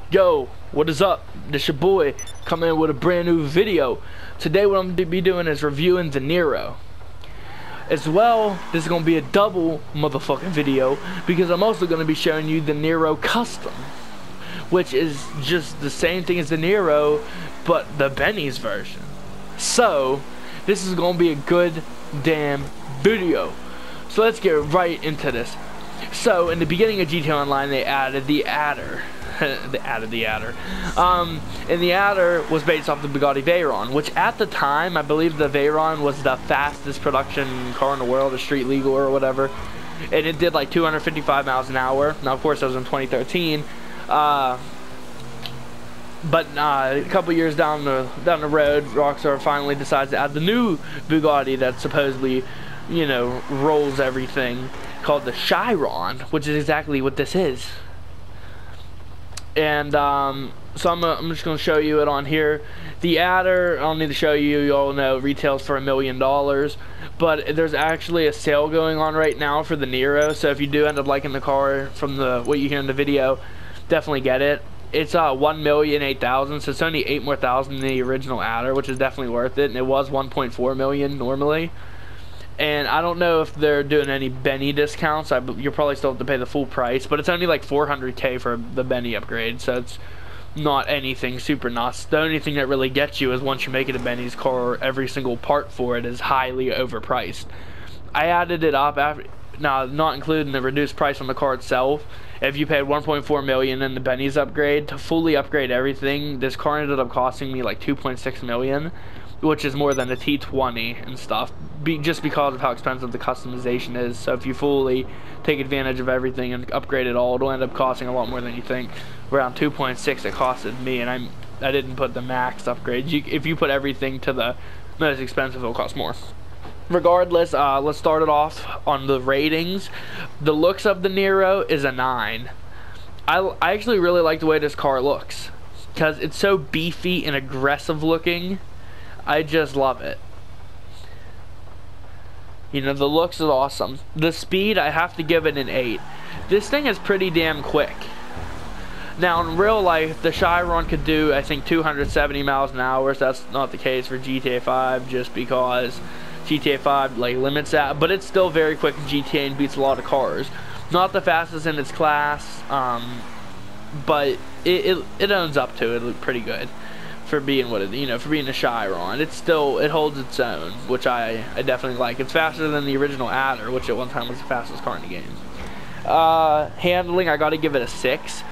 Yo, what is up? This your boy coming in with a brand new video. Today what I'm going to be doing is reviewing the Nero. As well, this is going to be a double motherfucking video because I'm also going to be showing you the Nero Custom, which is just the same thing as the Nero, but the Benny's version. So, this is going to be a good damn video. So let's get right into this. So, in the beginning of GTA Online, they added the adder. And the adder was based off the Bugatti Veyron, which at the time, I believe the Veyron was the fastest production car in the world, a street legal or whatever. And it did like 255 miles an hour. Now, of course, that was in 2013. But a couple years down the road, Rockstar finally decides to add the new Bugatti that supposedly, you know, rolls everything, called the Chiron, which is exactly what this is. And so I'm just going to show you it on here. The adder, I don't need to show you, you all know, retails for $1 million. But there's actually a sale going on right now for the Nero. So if you do end up liking the car from what you hear in the video, definitely get it. It's $1,008,000, so it's only $8,000 more than the original adder, which is definitely worth it. And it was $1.4 million normally. And I don't know if they're doing any Benny discounts. You'll probably still have to pay the full price, but it's only like $400K for the Benny upgrade, so it's not anything super nuts. The only thing that really gets you is once you make it a Benny's car, every single part for it is highly overpriced. I added it up after, now not including the reduced price on the car itself. If you paid $1.4 million in the Benny's upgrade to fully upgrade everything, this car ended up costing me like $2.6 million. Which is more than a T20 and stuff, just because of how expensive the customization is. So if you fully take advantage of everything and upgrade it all, it'll end up costing a lot more than you think. Around 2.6 it costed me, and I didn't put the max upgrade. If you put everything to the most expensive, it'll cost more. Regardless, let's start it off on the ratings. The looks of the Nero is a 9. I actually really like the way this car looks, because it's so beefy and aggressive looking. I just love it. You know, the looks is awesome. The speed, I have to give it an 8. This thing is pretty damn quick. Now, in real life, the Chiron could do, I think, 270 miles an hour. So that's not the case for GTA 5, just because GTA 5 like limits that. But it's still very quick in GTA and beats a lot of cars. Not the fastest in its class, but it owns up to it pretty good. For being what it, you know, for being a Chiron, it holds its own, which I definitely like. It's faster than the original adder, which at one time was the fastest car in the game. Handling, I got to give it a 6.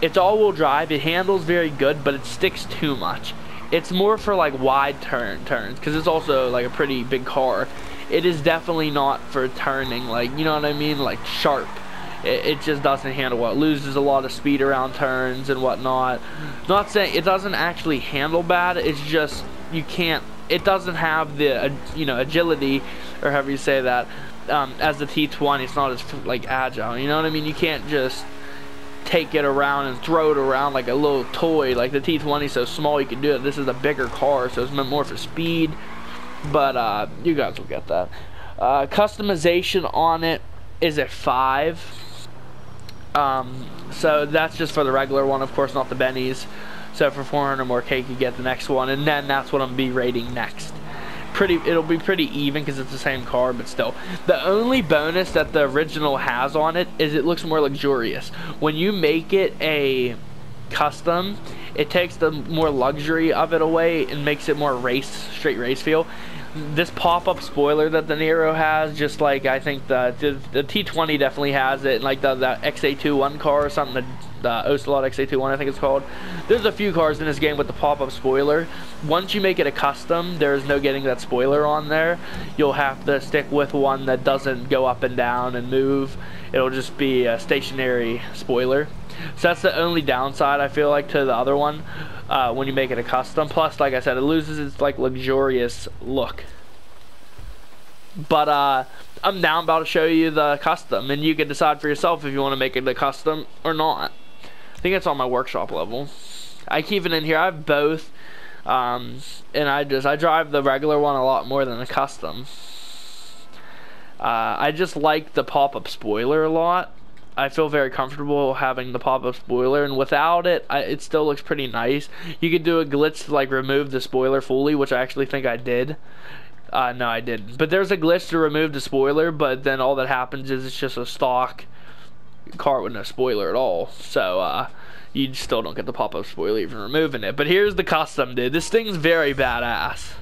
It's all-wheel drive. It handles very good, but it sticks too much. It's more for like wide turns, because it's also like a pretty big car. It is definitely not for turning, like, you know what I mean, like sharp. It just doesn't handle well. It loses a lot of speed around turns and whatnot. Not saying it doesn't actually handle bad. It's just you can't. It doesn't have the you know, agility, or however you say that, as the T20. It's not as like agile. You know what I mean? You can't just take it around and throw it around like a little toy. Like the T20 is so small you can do it. This is a bigger car, so it's meant more for speed. But you guys will get that. Customization on it is at 5. So that's just for the regular one, of course, not the Benny's. So for 400 more K, you get the next one, and then that's what I'm gonna be rating next. It'll be pretty even because it's the same car, but still. The only bonus that the original has on it is it looks more luxurious. When you make it a custom, it takes the more luxury of it away and makes it more straight race feel. This pop-up spoiler that the Nero has, just like I think the T20 definitely has it, and like the XA21 car or something, the Ocelot XA21 I think it's called. There's a few cars in this game with the pop-up spoiler. Once you make it a custom, there's no getting that spoiler on there. You'll have to stick with one that doesn't go up and down and move. It'll just be a stationary spoiler. So that's the only downside I feel like to the other one. When you make it a custom. Plus, like I said, it loses its like luxurious look. But I'm now about to show you the custom, and you can decide for yourself if you want to make it a custom or not. I think it's on my workshop level. I keep it in here. I have both, and I drive the regular one a lot more than the custom. I just like the pop-up spoiler a lot. I feel very comfortable having the pop-up spoiler, and without it, it still looks pretty nice. You could do a glitch to like remove the spoiler fully, which I actually think I did. No, I didn't. But there's a glitch to remove the spoiler, but then all that happens is it's just a stock car with no spoiler at all. So, you still don't get the pop-up spoiler even removing it. But here's the custom, dude. This thing's very badass.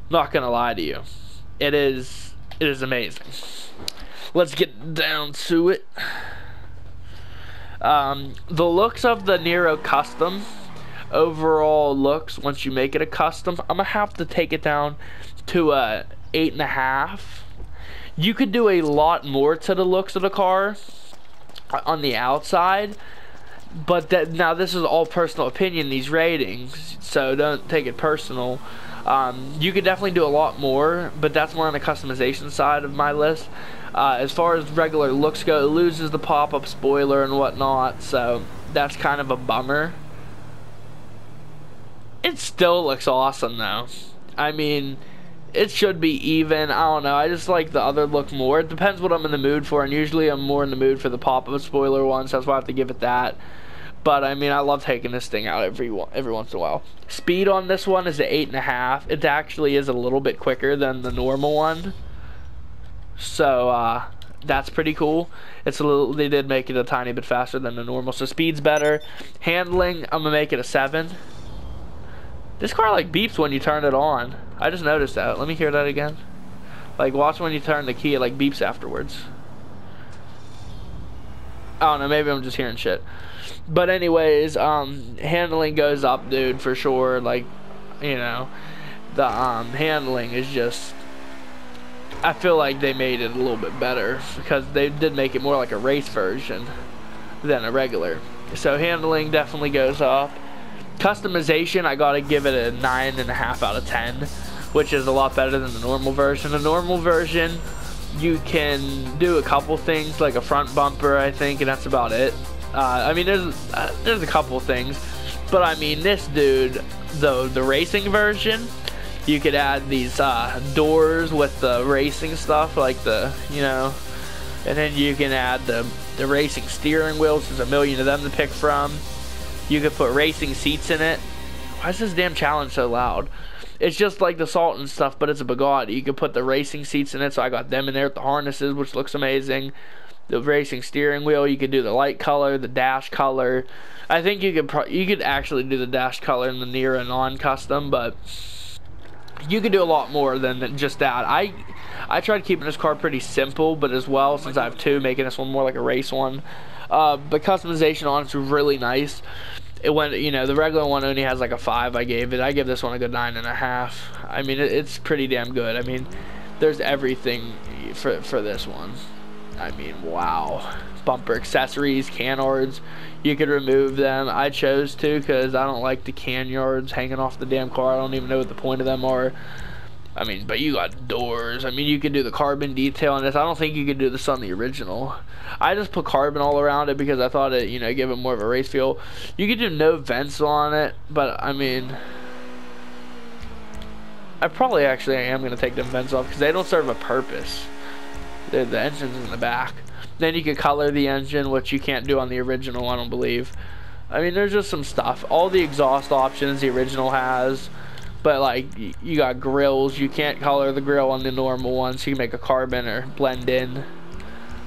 Not gonna lie to you. It is amazing. Let's get down to it. The looks of the Nero custom, overall looks, once you make it a custom, I'm gonna have to take it down to a 8.5. You could do a lot more to the looks of the car on the outside, but now this is all personal opinion, these ratings, so don't take it personal. You could definitely do a lot more, but that's more on the customization side of my list. As far as regular looks go, it loses the pop-up spoiler and whatnot, so that's kind of a bummer. It still looks awesome though. I mean, it should be even. I don't know, I just like the other look more. It depends what I'm in the mood for, and usually I'm more in the mood for the pop-up spoiler one, so that's why I have to give it that. But I mean, I love taking this thing out every once in a while. Speed on this one is at 8.5. It actually is a little bit quicker than the normal one, so that's pretty cool. It's a little, they did make it a tiny bit faster than the normal, so speed's better. Handling, I'm gonna make it a 7. This car like beeps when you turn it on. I just noticed that. Let me hear that again. Like, watch when you turn the key, it like beeps afterwards. I don't know, maybe I'm just hearing shit. But anyways, handling goes up, dude, for sure. Like, you know, the handling is just, I feel like they made it a little bit better because they did make it more like a race version than a regular. So handling definitely goes up. Customization, I gotta give it a 9.5 out of 10, which is a lot better than the normal version. The normal version, you can do a couple things, like a front bumper, I think, and that's about it. I mean, there's a couple things, but I mean, this dude, the racing version, you could add these doors with the racing stuff, like the, you know, and then you can add the racing steering wheels. There's a million of them to pick from. You could put racing seats in it. Why is this damn challenge so loud? It's just like the Salt and stuff, but it's a Bugatti. You could put the racing seats in it, so I got them in there with the harnesses, which looks amazing. The racing steering wheel, you could do the light color, the dash color. I think you could actually do the dash color in the Nero non-custom, but you could do a lot more than just that. I tried keeping this car pretty simple, but as well, since I have two, making this one more like a race one. But customization on it's really nice. It went, you know, the regular one only has like a 5. I give this one a good 9.5. I mean, it's pretty damn good. I mean, there's everything for this one. I mean, wow. Bumper accessories, canards, you could remove them. I chose to because I don't like the canards hanging off the damn car. I don't even know what the point of them are. I mean, but you got doors. I mean, you could do the carbon detail on this. I don't think you could do this on the original. I just put carbon all around it because I thought it, you know, give it more of a race feel. You could do no vents on it, but I mean, I probably actually am going to take them vents off because they don't serve a purpose. The engine's in the back. Then you could color the engine, which you can't do on the original, I don't believe. I mean, there's just some stuff. All the exhaust options the original has, but like, you got grills. You can't color the grill on the normal one, so you can make a carbon or blend in.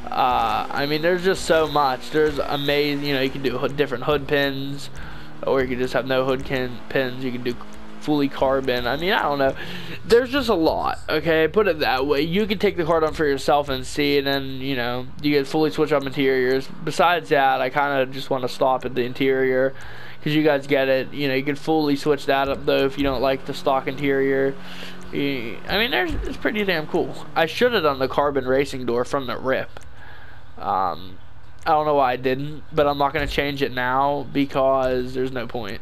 I mean, there's just so much. There's amazing, you know, you can do different hood pins, or you could just have no hood pins. You can do fully carbon. I mean, I don't know. There's just a lot, okay? Put it that way. You can take the car down for yourself and see it, and, you know, you can fully switch up interiors. Besides that, I kind of just want to stop at the interior, because you guys get it. You know, you could fully switch that up, though, if you don't like the stock interior. I mean, it's pretty damn cool. I should have done the carbon racing door from the rip. I don't know why I didn't, but I'm not going to change it now, because there's no point.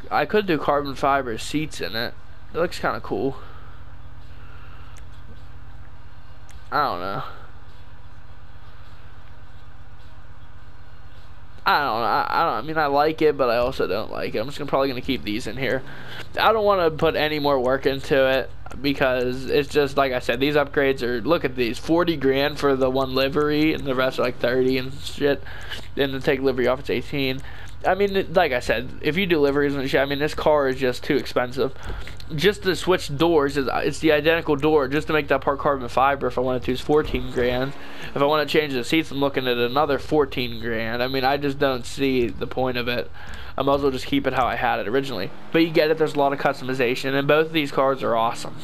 I could do carbon fiber seats in it. It looks kind of cool. I don't know. I don't know. I mean, I like it, but I also don't like it. I'm just probably gonna keep these in here. I don't want to put any more work into it because it's just like I said. These upgrades are, look at these, 40 grand for the one livery, and the rest are like 30 and shit. Then to take livery off, it's 18. I mean, like I said, if you do liveries and shit, I mean, this car is just too expensive. Just to switch doors, it's the identical door. Just to make that part carbon fiber, if I wanted to, is 14 grand. If I want to change the seats, I'm looking at another 14 grand. I mean, I just don't see the point of it. I might as well just keep it how I had it originally. But you get it, there's a lot of customization, and both of these cars are awesome.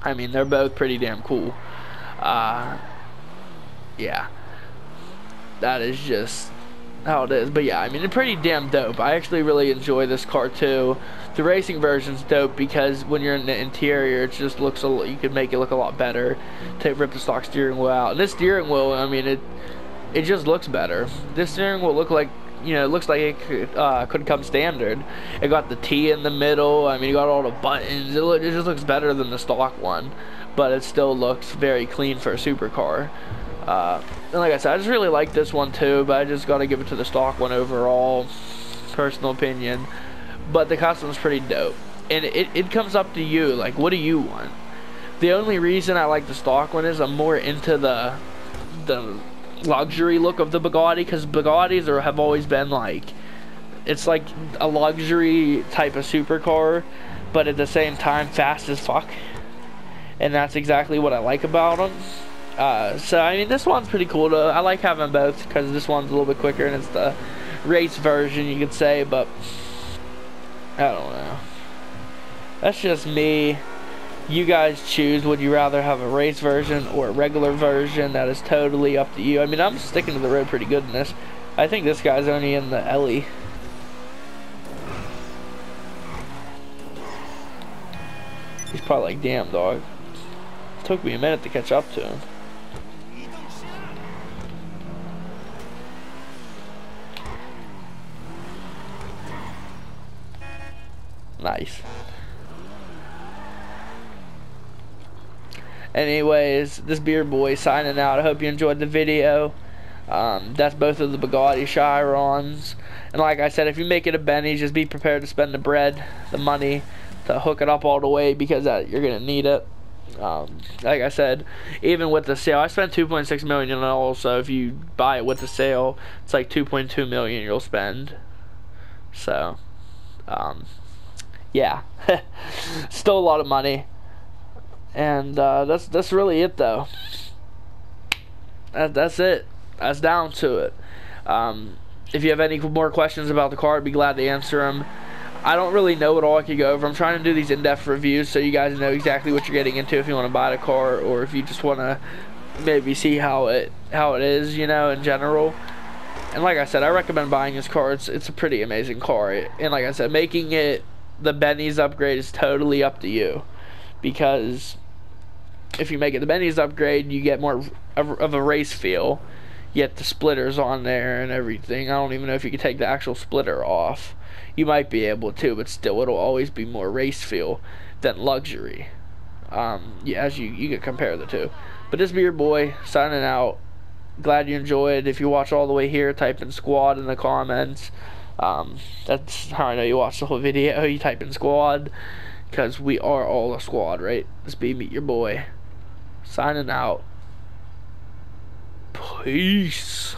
I mean, they're both pretty damn cool. Yeah. That is just how it is. But yeah, I mean, it's pretty damn dope. I actually really enjoy this car too. The racing version's dope because when you're in the interior, it just looks you could make it look a lot better. Rip the stock steering wheel out. And this steering wheel, I mean, it just looks better. This steering wheel look like, you know, it looks like it could come standard. It got the T in the middle. I mean, you got all the buttons. It just looks better than the stock one, but it still looks very clean for a supercar. And like I said, I just really like this one too, but I just got to give it to the stock one overall, personal opinion. But the custom's pretty dope, and it comes up to you, like, what do you want? The only reason I like the stock one is I'm more into the luxury look of the Bugatti, because Bugattis have always been like, it's like a luxury type of supercar, but at the same time fast as fuck, and that's exactly what I like about them. So I mean, this one's pretty cool though. I like having both because this one's a little bit quicker and it's the race version, you could say, but I don't know. That's just me. You guys choose. Would you rather have a race version or a regular version? That is totally up to you. I mean, I'm sticking to the road pretty good in this. I think this guy's only in the Ellie. He's probably like, damn, dog. It took me a minute to catch up to him. Nice. Anyways, this beer boy signing out. I hope you enjoyed the video. That's both of the Bugatti Chirons. And like I said, if you make it a Benny, just be prepared to spend the bread, the money, to hook it up all the way, because you're going to need it. Like I said, even with the sale, I spent 2.6 million on it all, so if you buy it with the sale, it's like 2.2 million you'll spend. So, yeah. Still a lot of money. And that's really it though. That's it. That's down to it. If you have any more questions about the car, I'd be glad to answer them. I don't really know what all I could go over. I'm trying to do these in-depth reviews so you guys know exactly what you're getting into if you want to buy the car, or if you just want to maybe see how it is, you know, in general. And like I said, I recommend buying this car. It's a pretty amazing car. And like I said, making it the Benny's upgrade is totally up to you, because if you make it the Benny's upgrade, you get more of a race feel. You get the splitters on there and everything. I don't even know if you can take the actual splitter off. You might be able to, but still, it'll always be more race feel than luxury. Yeah, as you could compare the two. But this be your boy signing out. Glad you enjoyed. If you watch all the way here, type in squad in the comments. That's how I know you watched the whole video. You type in squad, because we are all a squad, right? This be meet your boy signing out. Peace.